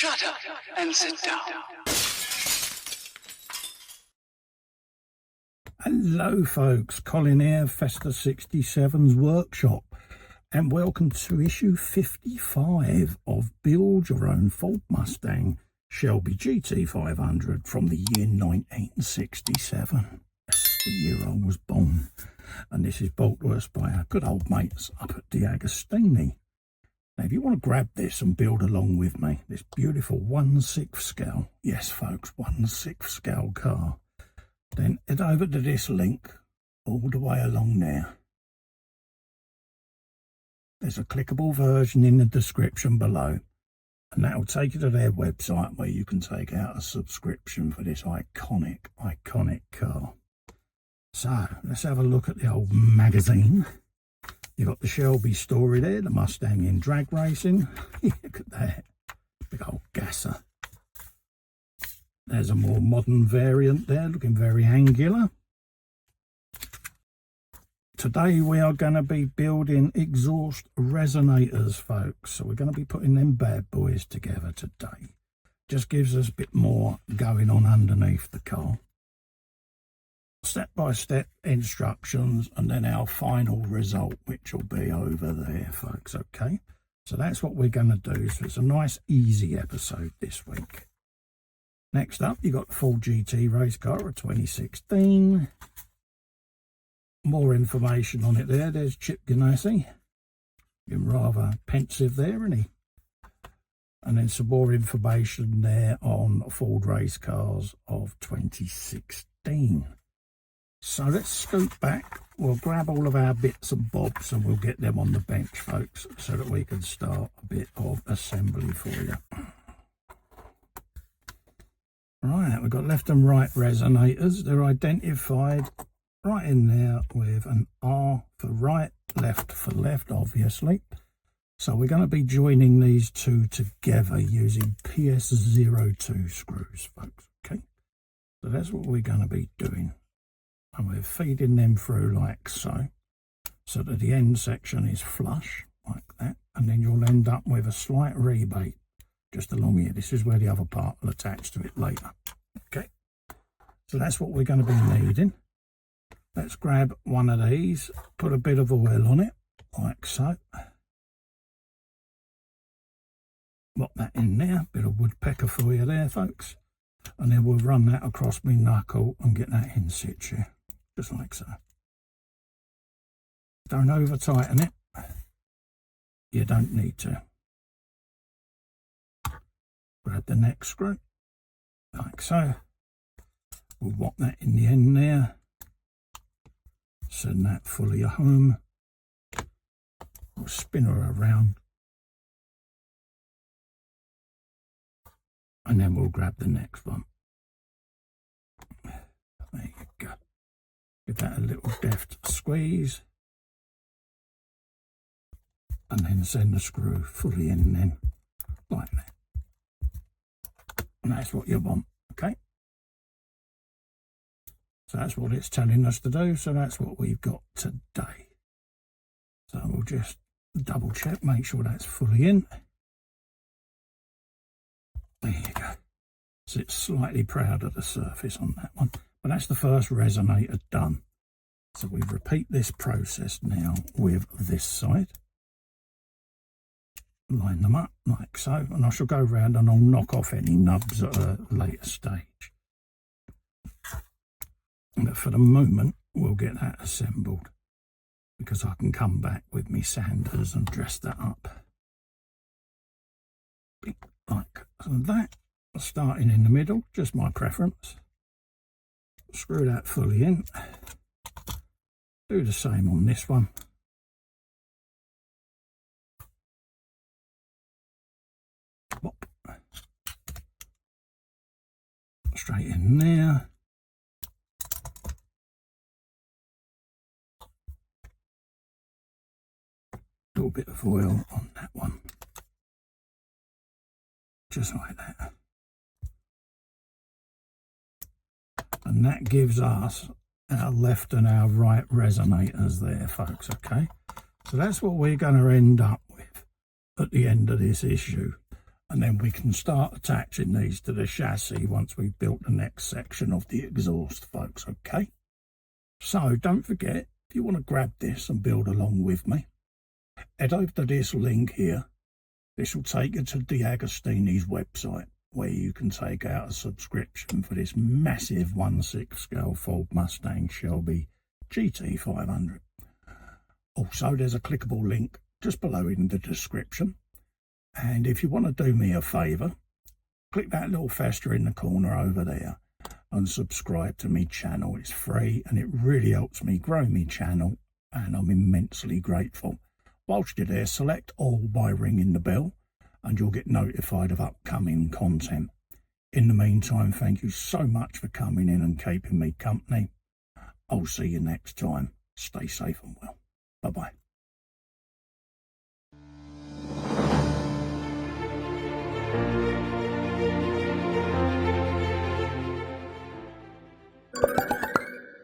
Shut up and sit down. Hello folks, Colin here, Festa 67's workshop, and welcome to issue 55 of Build Your Own Ford Mustang Shelby GT500 from the year 1967. That's the year I was born, and this is brought to us by our good old mates up at DeAgostini. Now if you want to grab this and build along with me, this beautiful 1/6 scale, yes folks, 1/6 scale car, then head over to this link all the way along there. There's a clickable version in the description below, and that will take you to their website where you can take out a subscription for this iconic car. So let's have a look at the old magazine. You've got the Shelby story there, the Mustang in drag racing. Look at that, big old gasser. There's a more modern variant there, looking very angular. Today we are going to be building exhaust resonators, folks. So we're going to be putting them bad boys together today. Just gives us a bit more going on underneath the car. Step-by-step instructions, and then our final result, which will be over there, folks. Okay, so that's what we're going to do. So it's a nice, easy episode this week. Next up, you got the Ford GT race car of 2016. More information on it there. There's Chip Ganassi. Looking rather pensive there, isn't he? And then some more information there on Ford race cars of 2016. So let's scoot back. We'll grab all of our bits and bobs and we'll get them on the bench, folks, so that we can start a bit of assembly for you. Right, we've got left and right resonators. They're identified right in there with an R for right, left for left, obviously. So we're going to be joining these two together using PS02 screws, folks. Okay, so that's what we're going to be doing. And we're feeding them through like so, so that the end section is flush, like that. And then you'll end up with a slight rebate just along here. This is where the other part will attach to it later. Okay, so that's what we're going to be needing. Let's grab one of these, put a bit of oil on it, like so. Put that in there, bit of woodpecker for you there, folks. And then we'll run that across my knuckle and get that in situ, just like so. Don't over tighten it. You don't need to. Grab the next screw, like so. We'll whop that in the end there. Send that fully home. We'll spin her around. And then we'll grab the next one. There you go. Give that a little deft squeeze. And then send the screw fully in then, like that. And that's what you want, okay? So that's what it's telling us to do, so that's what we've got today. So we'll just double check, make sure that's fully in. There you go. So it's slightly proud of the surface on that one, but that's the first resonator done. So we repeat this process now with this side. Line them up like so, and I shall go round and I'll knock off any nubs at a later stage. But for the moment, we'll get that assembled, because I can come back with me sanders and dress that up. Like that, starting in the middle, just my preference. Screw that fully in. Do the same on this one. Bop. Straight in there. A little bit of oil on that one. Just like that. And that gives us our left and our right resonators there, folks, okay? So that's what we're going to end up with at the end of this issue. and then we can start attaching these to the chassis once we've built the next section of the exhaust, folks. Okay, so don't forget, if you want to grab this and build along with me, head over to this link here. This will take you to DeAgostini's website, where you can take out a subscription for this massive 1/6 scale Ford Mustang Shelby GT500. Also, there's a clickable link just below in the description. And if you want to do me a favour, click that little fester in the corner over there and subscribe to me channel. It's free and it really helps me grow me channel, and I'm immensely grateful. Whilst you're there, select all by ringing the bell and you'll get notified of upcoming content. In the meantime, thank you so much for coming in and keeping me company. I'll see you next time. Stay safe and well. Bye-bye.